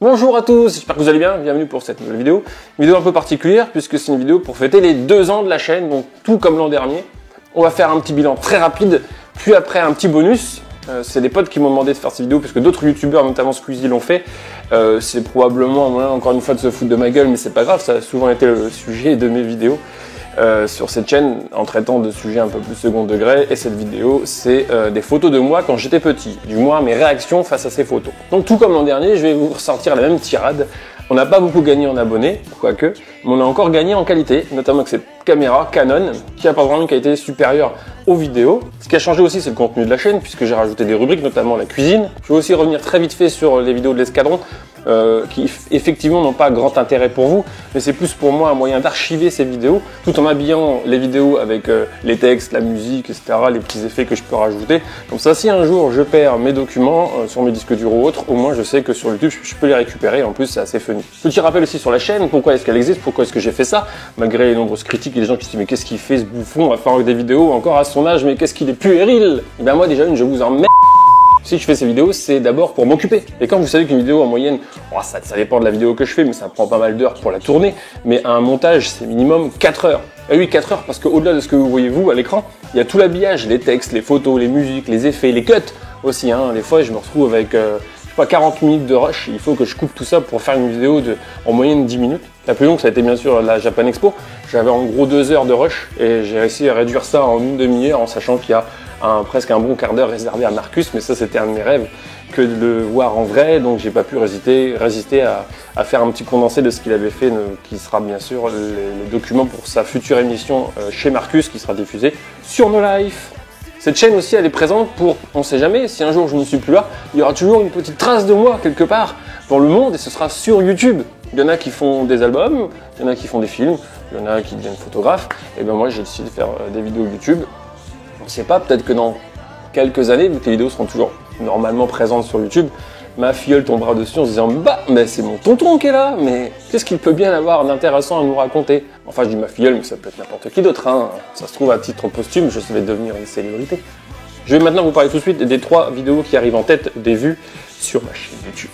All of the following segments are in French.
Bonjour à tous, j'espère que vous allez bien, bienvenue pour cette nouvelle vidéo. Une vidéo un peu particulière puisque c'est une vidéo pour fêter les 2 ans de la chaîne, donc tout comme l'an dernier. On va faire un petit bilan très rapide, puis après un petit bonus. C'est des potes qui m'ont demandé de faire cette vidéo puisque d'autres youtubeurs, notamment Squeezie, l'ont fait. C'est probablement un moyen encore une fois de se foutre de ma gueule, mais c'est pas grave, ça a souvent été le sujet de mes vidéos. Sur cette chaîne en traitant de sujets un peu plus second degré, et cette vidéo c'est des photos de moi quand j'étais petit, du moins mes réactions face à ces photos. Donc tout comme l'an dernier, je vais vous ressortir la même tirade. On n'a pas beaucoup gagné en abonnés, quoique, mais on a encore gagné en qualité, notamment avec cette caméra Canon qui apporte vraiment une qualité supérieure aux vidéos. Ce qui a changé aussi, c'est le contenu de la chaîne, puisque j'ai rajouté des rubriques, notamment la cuisine. Je vais aussi revenir très vite fait sur les vidéos de l'escadron, qui effectivement n'ont pas grand intérêt pour vous, mais c'est plus pour moi un moyen d'archiver ces vidéos, tout en habillant les vidéos avec les textes, la musique, etc., les petits effets que je peux rajouter. Comme ça, si un jour je perds mes documents sur mes disques durs ou autres, au moins je sais que sur YouTube je peux les récupérer, en plus c'est assez funny. Petit rappel aussi sur la chaîne, pourquoi est-ce qu'elle existe, pourquoi est-ce que j'ai fait ça, malgré les nombreuses critiques et les gens qui se disent mais qu'est-ce qu'il fait ce bouffon à faire des vidéos encore à son âge, mais qu'est-ce qu'il est puéril. Et bien moi déjà je vous emmerde. Si je fais ces vidéos, c'est d'abord pour m'occuper. Et quand vous savez qu'une vidéo en moyenne, ça dépend de la vidéo que je fais, mais ça prend pas mal d'heures pour la tourner, mais un montage, c'est minimum 4 heures. Et oui, 4 heures, parce qu'au-delà de ce que vous voyez vous à l'écran, il y a tout l'habillage, les textes, les photos, les musiques, les effets, les cuts aussi. Des fois, je me retrouve avec, 40 minutes de rush, il faut que je coupe tout ça pour faire une vidéo en moyenne 10 minutes. La plus longue, ça a été bien sûr la Japan Expo. J'avais en gros 2 heures de rush, et j'ai réussi à réduire ça en une demi-heure, en sachant qu'il y a presque un bon quart d'heure réservé à Marcus, mais ça c'était un de mes rêves que de le voir en vrai, donc j'ai pas pu résister à faire un petit condensé de ce qu'il avait fait, qui sera bien sûr les documents pour sa future émission chez Marcus, qui sera diffusée sur No Life. Cette chaîne aussi, elle est présente pour, on sait jamais, si un jour je ne suis plus là, il y aura toujours une petite trace de moi quelque part dans le monde, et ce sera sur YouTube. Il y en a qui font des albums, il y en a qui font des films, il y en a qui deviennent photographes, et ben moi j'ai décidé de faire des vidéos YouTube. On ne sait pas, peut-être que dans quelques années, vu que les vidéos seront toujours normalement présentes sur YouTube, ma filleule tombera dessus en se disant « Bah, mais c'est mon tonton qui est là, mais qu'est-ce qu'il peut bien avoir d'intéressant à nous raconter ?» Enfin, je dis ma filleule, mais ça peut être n'importe qui d'autre, hein. Ça se trouve, à titre posthume, je vais devenir une célébrité. Je vais maintenant vous parler tout de suite des 3 vidéos qui arrivent en tête des vues sur ma chaîne YouTube.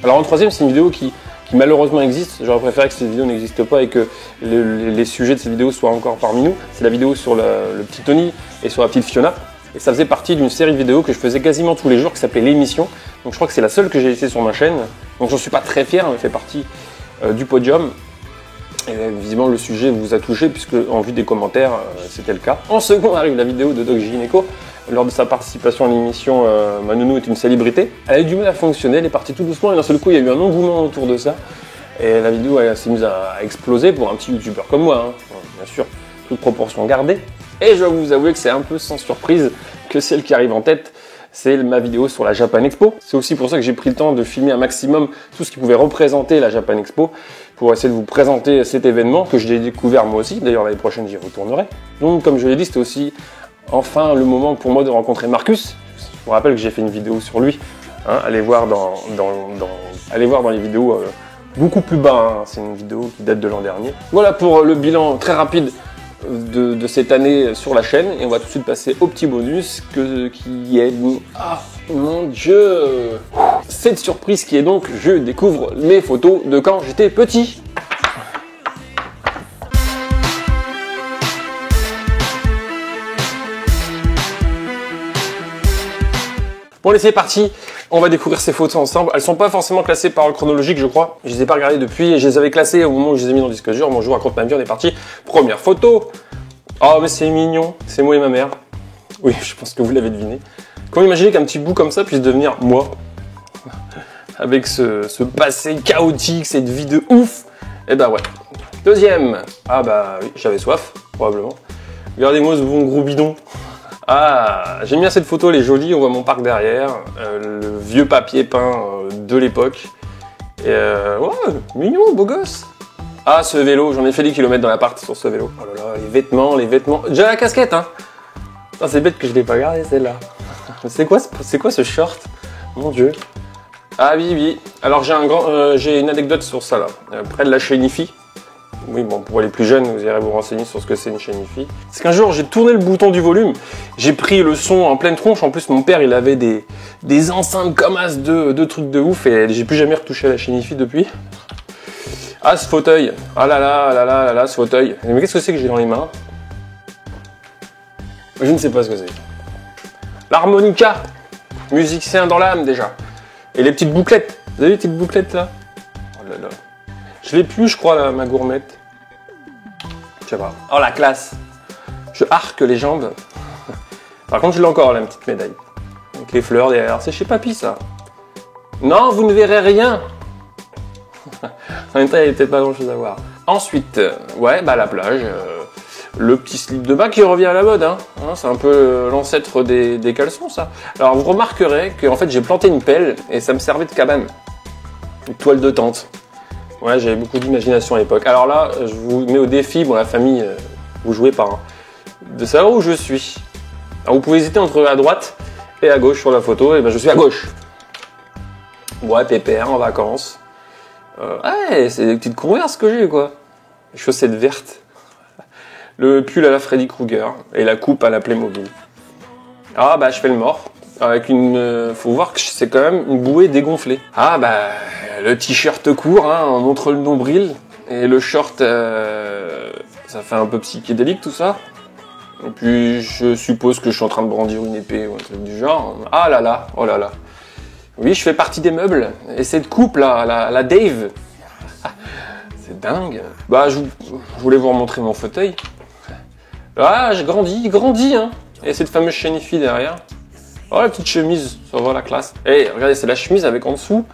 Alors en troisième, c'est une vidéo qui malheureusement existe. J'aurais préféré que cette vidéo n'existe pas et que les sujets de cette vidéo soient encore parmi nous. C'est la vidéo sur le petit Tony et sur la petite Fiona. Et ça faisait partie d'une série de vidéos que je faisais quasiment tous les jours qui s'appelait L'émission. Donc je crois que c'est la seule que j'ai laissée sur ma chaîne. Donc j'en suis pas très fier, mais elle fait partie du podium. Et visiblement le sujet vous a touché puisque en vue des commentaires c'était le cas. En second arrive la vidéo de Doc Gynéco. Lors de sa participation à l'émission Ma nounou est une célébrité. Elle a eu du mal à fonctionner, elle est partie tout doucement et d'un seul coup il y a eu un engouement autour de ça. Et la vidéo s'est mise à exploser pour un petit youtubeur comme moi, hein. Bien sûr, toute proportion gardée. Et je dois vous avouer que c'est un peu sans surprise que celle qui arrive en tête, c'est ma vidéo sur la Japan Expo. C'est aussi pour ça que j'ai pris le temps de filmer un maximum tout ce qui pouvait représenter la Japan Expo pour essayer de vous présenter cet événement que j'ai découvert moi aussi. D'ailleurs l'année prochaine j'y retournerai. Donc comme je l'ai dit, c'était aussi enfin le moment pour moi de rencontrer Marcus. Je vous rappelle que j'ai fait une vidéo sur lui. Allez voir dans les vidéos beaucoup plus bas. C'est une vidéo qui date de l'an dernier. Voilà pour le bilan très rapide de cette année sur la chaîne. Et on va tout de suite passer au petit bonus qui est... Ah mon Dieu! Cette surprise qui est donc, je découvre mes photos de quand j'étais petit. Bon allez, c'est parti, on va découvrir ces photos ensemble. Elles sont pas forcément classées par ordre chronologique, je crois. Je les ai pas regardées depuis et je les avais classées au moment où je les ai mis dans le disque dur. Bon, je vous raconte ma vie, on est parti. Première photo. Oh mais c'est mignon, c'est moi et ma mère. Oui, je pense que vous l'avez deviné. Comment imaginer qu'un petit bout comme ça puisse devenir moi? Avec ce passé chaotique, cette vie de ouf. Et bah ouais. Deuxième. Ah bah oui, j'avais soif, probablement. Regardez-moi ce bon gros bidon. Ah, j'aime bien cette photo, elle est jolie, on voit mon parc derrière, le vieux papier peint de l'époque. Et ouais, mignon, beau gosse. Ah, ce vélo, j'en ai fait des kilomètres dans l'appart sur ce vélo. Oh là là, les vêtements. Déjà la casquette, hein. Ah, c'est bête que je l'ai pas gardée celle-là. C'est quoi ce short? Mon Dieu. Ah oui, oui. Alors j'ai une anecdote sur ça là. Près de la Chénifie, Oui, bon, pour les plus jeunes, vous irez vous renseigner sur ce que c'est une chaîne hi-fi. C'est qu'un jour, j'ai tourné le bouton du volume, j'ai pris le son en pleine tronche. En plus, mon père, il avait des enceintes comme as de trucs de ouf, et j'ai plus jamais retouché à la chaîne hi-fi depuis. Ah, ce fauteuil. Ah là là, ah là là, là là, ce fauteuil. Mais qu'est-ce que c'est que j'ai dans les mains? Je ne sais pas ce que c'est. L'harmonica. Musicien dans l'âme, déjà. Et les petites bouclettes. Vous avez les petites bouclettes, là? Oh là là. Je l'ai plus, je crois, là, ma gourmette. Je sais pas. Oh, la classe. Je arque les jambes. Par contre, je l'ai encore, la petite médaille. Avec les fleurs derrière. C'est chez papy, ça. Non, vous ne verrez rien. En même temps, il n'y avait peut-être pas grand-chose à voir. Ensuite, ouais, bah la plage. Le petit slip de bas qui revient à la mode. Hein. C'est un peu l'ancêtre des caleçons, ça. Alors, vous remarquerez qu'en fait, j'ai planté une pelle et ça me servait de cabane. Une toile de tente. Ouais, j'avais beaucoup d'imagination à l'époque. Alors là, je vous mets au défi, bon, la famille, vous jouez pas, hein, de savoir où je suis. Alors, vous pouvez hésiter entre à droite et à gauche sur la photo. Et ben, je suis à gauche. Ouais, pépère, en vacances. Ouais, c'est des petites Converse que j'ai, quoi. Les chaussettes vertes. Le pull à la Freddy Krueger. Et la coupe à la Playmobil. Ah, bah, je fais le mort. Avec une... faut voir que c'est quand même une bouée dégonflée. Ah, bah, le t-shirt court, hein, on montre le nombril. Et le short, ça fait un peu psychédélique, tout ça. Et puis, je suppose que je suis en train de brandir une épée ou un truc du genre. Ah là là, oh là là. Oui, je fais partie des meubles. Et cette coupe là, la Dave, c'est dingue. Bah, je voulais vous remontrer mon fauteuil. Ah, j'ai grandi, hein. Et cette fameuse chaîne hi-fi derrière. Oh, la petite chemise, ça va la classe. Et regardez, c'est la chemise avec en dessous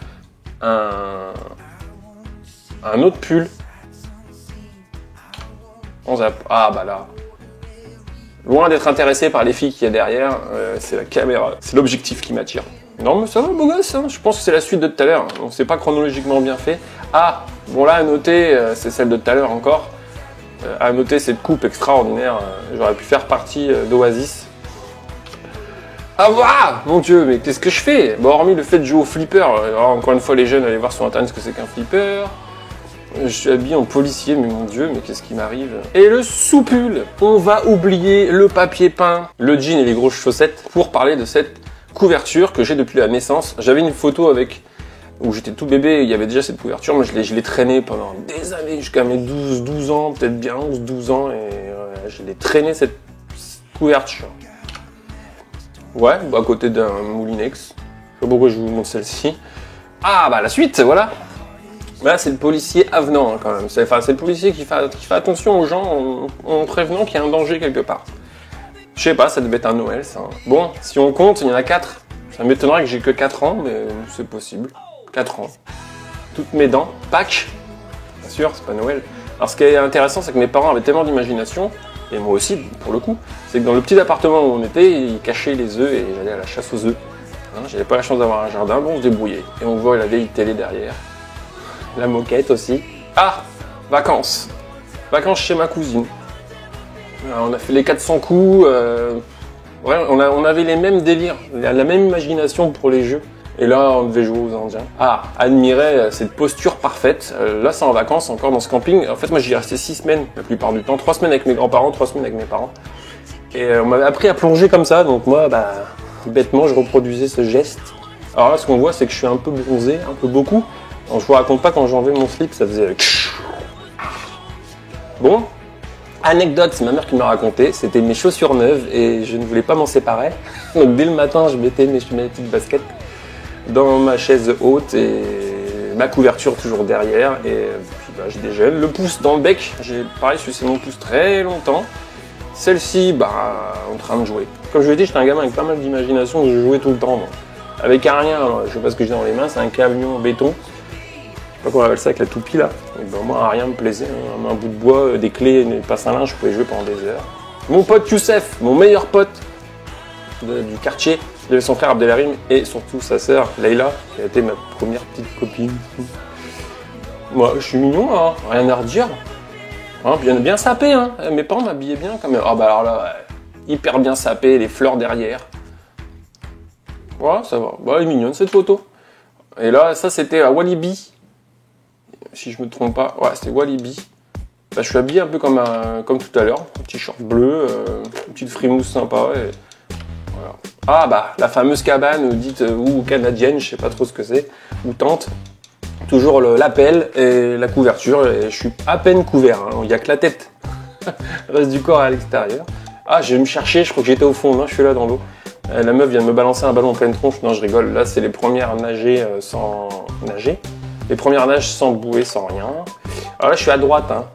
un autre pull. Ah bah là. Loin d'être intéressé par les filles qu'il y a derrière, c'est la caméra, c'est l'objectif qui m'attire. Non mais ça va, beau gosse, hein. Je pense que c'est la suite de tout à l'heure, donc c'est pas chronologiquement bien fait. Ah, bon là à noter, c'est celle de tout à l'heure encore. À noter cette coupe extraordinaire, j'aurais pu faire partie d'Oasis. Ah voilà, mon dieu, mais qu'est-ce que je fais? Bon, hormis le fait de jouer au flipper, alors, encore une fois les jeunes, allez voir sur internet ce que c'est qu'un flipper. Je suis habillé en policier, mais mon dieu, mais qu'est-ce qui m'arrive? Et le sous-pull, on va oublier le papier peint, le jean et les grosses chaussettes pour parler de cette couverture que j'ai depuis la naissance. J'avais une photo avec, où j'étais tout bébé, il y avait déjà cette couverture, moi je l'ai traînée pendant des années, jusqu'à mes 12 ans, peut-être bien 11-12 ans, et je l'ai traînée cette couverture. Ouais, à côté d'un Moulinex. Je sais pas pourquoi je vous montre celle-ci. Ah bah la suite, voilà. Là c'est le policier avenant, hein, quand même. C'est le policier qui fait attention aux gens en prévenant qu'il y a un danger quelque part. Je sais pas, ça devait être un Noël ça. Bon, si on compte, il y en a 4. Ça m'étonnerait que j'ai que 4 ans, mais c'est possible. 4 ans. Toutes mes dents. Pâques. Bien sûr, c'est pas Noël. Alors ce qui est intéressant, c'est que mes parents avaient tellement d'imagination, et moi aussi, pour le coup, c'est que dans le petit appartement où on était, ils cachaient les œufs et j'allais à la chasse aux œufs. Hein, j'avais pas la chance d'avoir un jardin, bon on se débrouillait. Et on voit la vieille télé derrière. La moquette aussi. Ah, vacances. Vacances chez ma cousine. Alors, on a fait les 400 coups. Ouais, on avait les mêmes délires, la même imagination pour les jeux. Et là, on devait jouer aux Indiens. Ah, admirer cette posture parfaite. Là, c'est en vacances, encore dans ce camping. En fait, moi, j'y restais 6 semaines, la plupart du temps. 3 semaines avec mes grands-parents, 3 semaines avec mes parents. Et on m'avait appris à plonger comme ça, donc moi, bah, bêtement, je reproduisais ce geste. Alors là, ce qu'on voit, c'est que je suis un peu bronzé, un peu beaucoup. Alors, je vous raconte pas, quand j'enlevais mon slip, ça faisait... Bon, anecdote, c'est ma mère qui m'a raconté. C'était mes chaussures neuves et je ne voulais pas m'en séparer. Donc dès le matin, je mettais mes petites baskets dans ma chaise haute et ma couverture toujours derrière, et puis bah, je déjeune, le pouce dans le bec, j'ai pareil sucé mon pouce très longtemps, celle-ci bah en train de jouer. Comme je l'ai dit, j'étais un gamin avec pas mal d'imagination, je jouais tout le temps, donc. Avec un rien, alors, je sais pas ce que j'ai dans les mains, c'est un camion en béton, je sais pas comment on appelle ça avec la toupie là, et ben, moi un rien me plaisait, un bout de bois, des clés, une passe à linge, je pouvais jouer pendant des heures. Mon pote Youssef, mon meilleur pote du quartier, il avait son frère Abdelharim et surtout sa sœur Leïla, qui a été ma première petite copine. Moi, je suis mignon, hein, rien à redire. Hein, bien sapé, hein. Mes parents m'habillaient bien quand même. Ah bah alors là, ouais, hyper bien sapé, les fleurs derrière. Voilà, ça va. Bah, elle est mignonne cette photo. Et là, ça c'était à Walibi. Si je me trompe pas, ouais, c'était Walibi. Bah, je suis habillé un peu comme tout à l'heure, un petit short bleu, une petite frimousse sympa. Et voilà. Ah bah, la fameuse cabane dite ou canadienne, je sais pas trop ce que c'est, ou tente. Toujours la pelle et la couverture, et je suis à peine couvert, hein. Il n'y a que la tête. Le reste du corps est à l'extérieur. Ah, je vais me chercher, je crois que j'étais au fond, non, je suis là dans l'eau. La meuf vient de me balancer un ballon en pleine tronche, non, je rigole. Là, c'est les premières nager sans nager. Les premières nages sans bouée, sans rien. Alors là, je suis à droite, hein.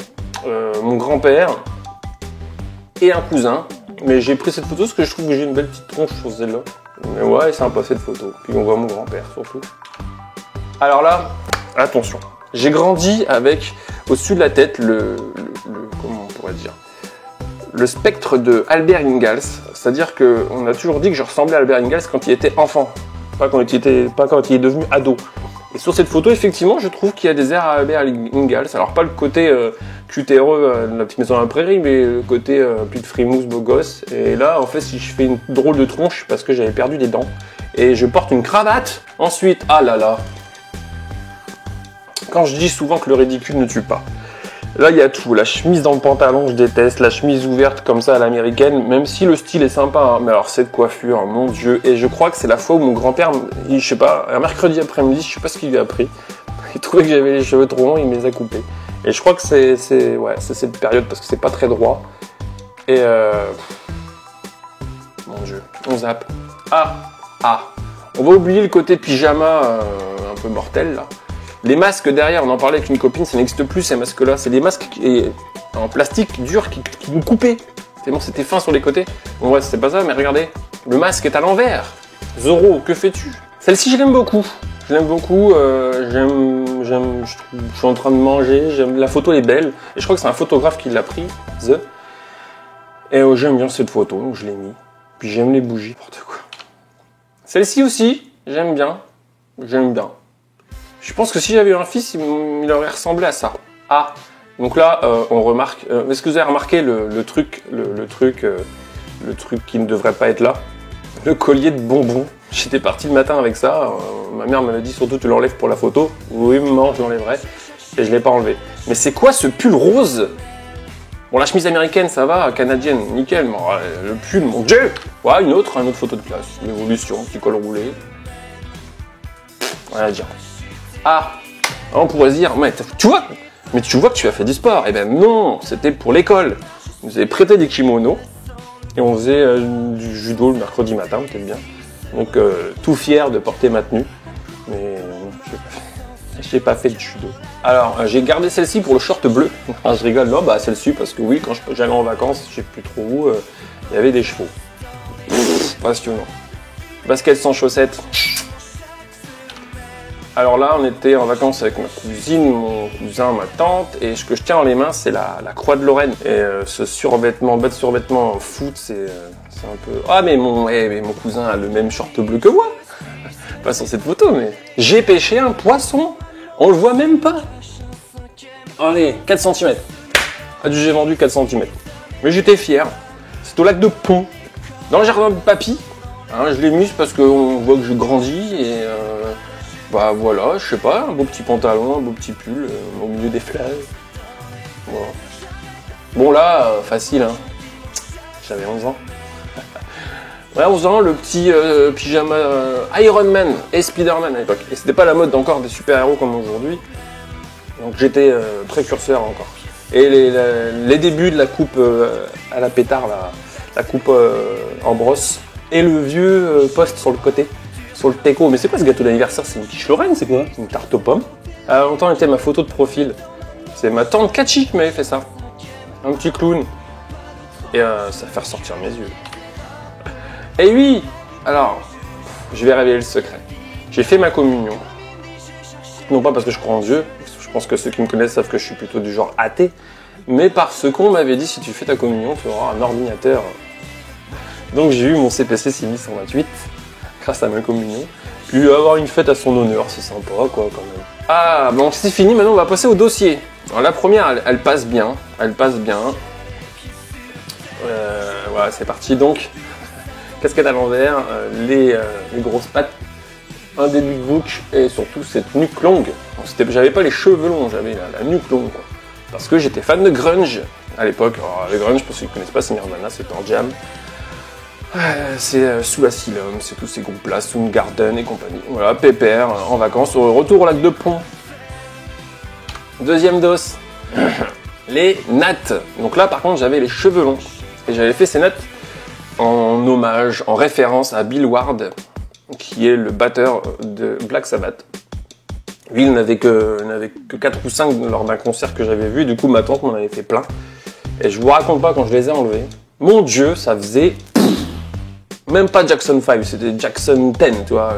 Mon grand-père et un cousin. Mais j'ai pris cette photo parce que je trouve que j'ai une belle petite tronche sur celle-là. Mais ouais, c'est sympa cette photo. Puis on voit mon grand-père surtout. Alors là, attention. J'ai grandi avec, au-dessus de la tête, comment on pourrait dire, le spectre de Albert Ingalls. C'est-à-dire qu'on a toujours dit que je ressemblais à Albert Ingalls quand il était enfant. Pas quand il est devenu ado. Et sur cette photo, effectivement, je trouve qu'il y a des airs à Albert Ingalls. Alors, pas le côté cutéreux de la petite maison à la prairie, mais le côté petite frimousse, beau gosse. Et là, en fait, si je fais une drôle de tronche, parce que j'avais perdu des dents. Et je porte une cravate. Ensuite, ah là là. Quand je dis souvent que le ridicule ne tue pas. Là, il y a tout. La chemise dans le pantalon, je déteste. La chemise ouverte comme ça à l'américaine, même si le style est sympa. Hein. Mais alors, cette coiffure, mon Dieu. Et je crois que c'est la fois où mon grand-père, je sais pas, un mercredi après-midi, je sais pas ce qu'il lui a pris. Il trouvait que j'avais les cheveux trop longs, il me les a coupés. Et je crois que c'est cette période parce que c'est pas très droit. Et mon Dieu, on zappe. Ah. On va oublier le côté pyjama un peu mortel, là. Les masques derrière, on en parlait avec une copine, ça n'existe plus ces masques-là. C'est des masques en plastique dur qui nous coupaient. Tellement c'était fin sur les côtés. Bon ouais, c'est pas ça, mais regardez. Le masque est à l'envers. Zoro, que fais-tu? Celle-ci, je l'aime beaucoup. Je l'aime beaucoup. Je suis en train de manger. La photo est belle. Et je crois que c'est un photographe qui l'a prise. Et j'aime bien cette photo, donc je l'ai mis. Puis j'aime les bougies, n'importe quoi. Celle-ci aussi, j'aime bien. Je pense que si j'avais eu un fils, il aurait ressemblé à ça. Ah, donc là, on remarque. Est-ce que vous avez remarqué le truc qui ne devrait pas être là? Le collier de bonbons. J'étais parti le matin avec ça. Ma mère m'avait dit surtout tu l'enlèves pour la photo. Oui, maman, je l'enlèverai. Et je l'ai pas enlevé. Mais c'est quoi ce pull rose? Bon, la chemise américaine, ça va, canadienne, nickel. Mais le pull, mon Dieu! Ouais, une autre photo de classe. L'évolution, petit col roulé. Rien à dire. Ah, on pourrait se dire, mais tu vois que tu as fait du sport. Eh ben non, c'était pour l'école. Vous avez prêté des kimonos et on faisait du judo le mercredi matin, peut-être bien. Donc tout fier de porter ma tenue, mais j'ai pas fait de judo. Alors j'ai gardé celle-ci pour le short bleu. Ah, je rigole, non, bah celle-ci parce que oui, quand j'allais en vacances, je sais plus trop où, il y avait des chevaux. Passionnant. Basket sans chaussettes. Alors là, on était en vacances avec ma cousine, mon cousin, ma tante, et ce que je tiens dans les mains, c'est la Croix de Lorraine. Et ce survêtement, bas de survêtement foot, c'est un peu... Ah, mais mon cousin a le même short bleu que moi. Pas sur cette photo, mais... J'ai pêché un poisson. On le voit même pas. Allez, 4 cm. J'ai vendu 4 cm. Mais j'étais fier. C'est au lac de Pont, dans le jardin de papy. Hein, je l'ai mis parce qu'on voit que je grandis et... Bah voilà, je sais pas, un beau petit pantalon, un beau petit pull au milieu des fleurs. Voilà. Bon là, facile, hein. J'avais 11 ans. Ouais, 11 ans, le petit pyjama Iron Man et Spider-Man à l'époque. Et c'était pas la mode encore des super-héros comme aujourd'hui. Donc j'étais précurseur encore. Et les débuts de la coupe à la pétard, la coupe en brosse. Et le vieux poste sur le côté. Sur le teco, mais c'est quoi ce gâteau d'anniversaire? C'est une quiche Lorraine, c'est quoi? C'est une tarte aux pommes. À longtemps, était ma photo de profil. C'est ma tante Catchy qui m'avait fait ça. Un petit clown. Et ça fait ressortir mes yeux. Et oui! Alors, je vais révéler le secret. J'ai fait ma communion. Non pas parce que je crois en Dieu, je pense que ceux qui me connaissent savent que je suis plutôt du genre athée, mais parce qu'on m'avait dit si tu fais ta communion, tu auras un ordinateur. Donc j'ai eu mon CPC 6128. Grâce à ma communion, puis avoir une fête à son honneur, c'est sympa quoi quand même. Ah bon, c'est fini, maintenant on va passer au dossier. Alors la première, elle passe bien, voilà, c'est parti donc. Casquette à l'envers, les grosses pattes, un début de boucle et surtout cette nuque longue. J'avais pas les cheveux longs, j'avais la nuque longue quoi. parce que j'étais fan de grunge à l'époque. Alors, le grunge, pour ceux qui ne connaissent pas, c'est Nirvana, c'est Pearl Jam. C'est Sous Asylum, c'est tous ces groupes-là, Soundgarden et compagnie. Voilà, pépère, en vacances, au retour au lac de Pont. Deuxième dose, les nattes. Donc là, par contre, j'avais les cheveux longs. Et j'avais fait ces nattes en hommage, en référence à Bill Ward, qui est le batteur de Black Sabbath. Lui, il n'avait que 4 ou 5 lors d'un concert que j'avais vu, du coup ma tante m'en avait fait plein. Et je vous raconte pas quand je les ai enlevés. Mon Dieu, ça faisait même pas Jackson 5, c'était Jackson 10, tu vois,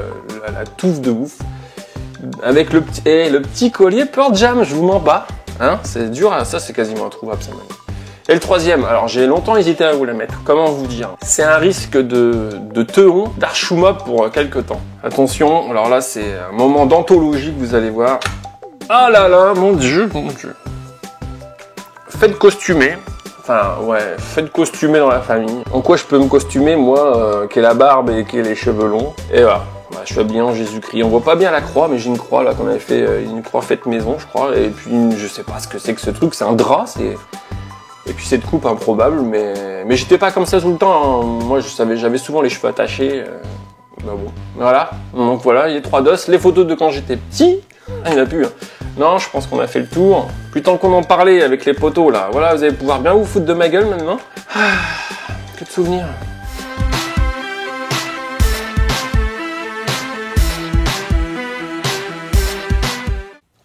la touffe de ouf. Avec le petit collier Pearl Jam, je vous mens pas. Hein, c'est dur, ça c'est quasiment introuvable ça même. Et le troisième, alors j'ai longtemps hésité à vous la mettre, comment vous dire? C'est un risque de teon, d'archouma pour quelques temps. Attention, alors là c'est un moment d'anthologie que vous allez voir. Ah là là, mon Dieu, mon Dieu. Faites costumer. Enfin, ouais, faites costumer dans la famille. En quoi je peux me costumer, moi, qui ai la barbe et qui ai les cheveux longs? Et voilà, bah, je suis habillé en Jésus-Christ. On voit pas bien la croix, mais j'ai une croix là qu'on avait fait, une croix faite maison, je crois. Et puis, je sais pas ce que c'est que ce truc, c'est un drap, et puis cette coupe improbable, mais j'étais pas comme ça tout le temps. Hein. Moi, j'avais souvent les cheveux attachés. Bah bon, voilà. Donc voilà, les 3 dos, les photos de quand j'étais petit. Ah, il n'y en a plus. Hein. Non, je pense qu'on a fait le tour. Plus tant qu'on en parlait avec les potos là, voilà, vous allez pouvoir bien vous foutre de ma gueule maintenant. Ah, que de souvenirs.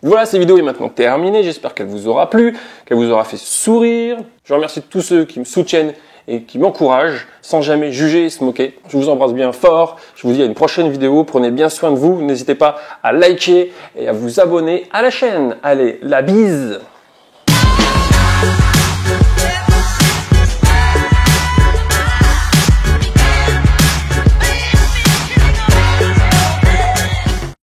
Voilà, cette vidéo est maintenant terminée. J'espère qu'elle vous aura plu, qu'elle vous aura fait sourire. Je remercie tous ceux qui me soutiennent et qui m'encouragent sans jamais juger et se moquer. Je vous embrasse bien fort. Je vous dis à une prochaine vidéo. Prenez bien soin de vous. N'hésitez pas à liker et à vous abonner à la chaîne. Allez, la bise!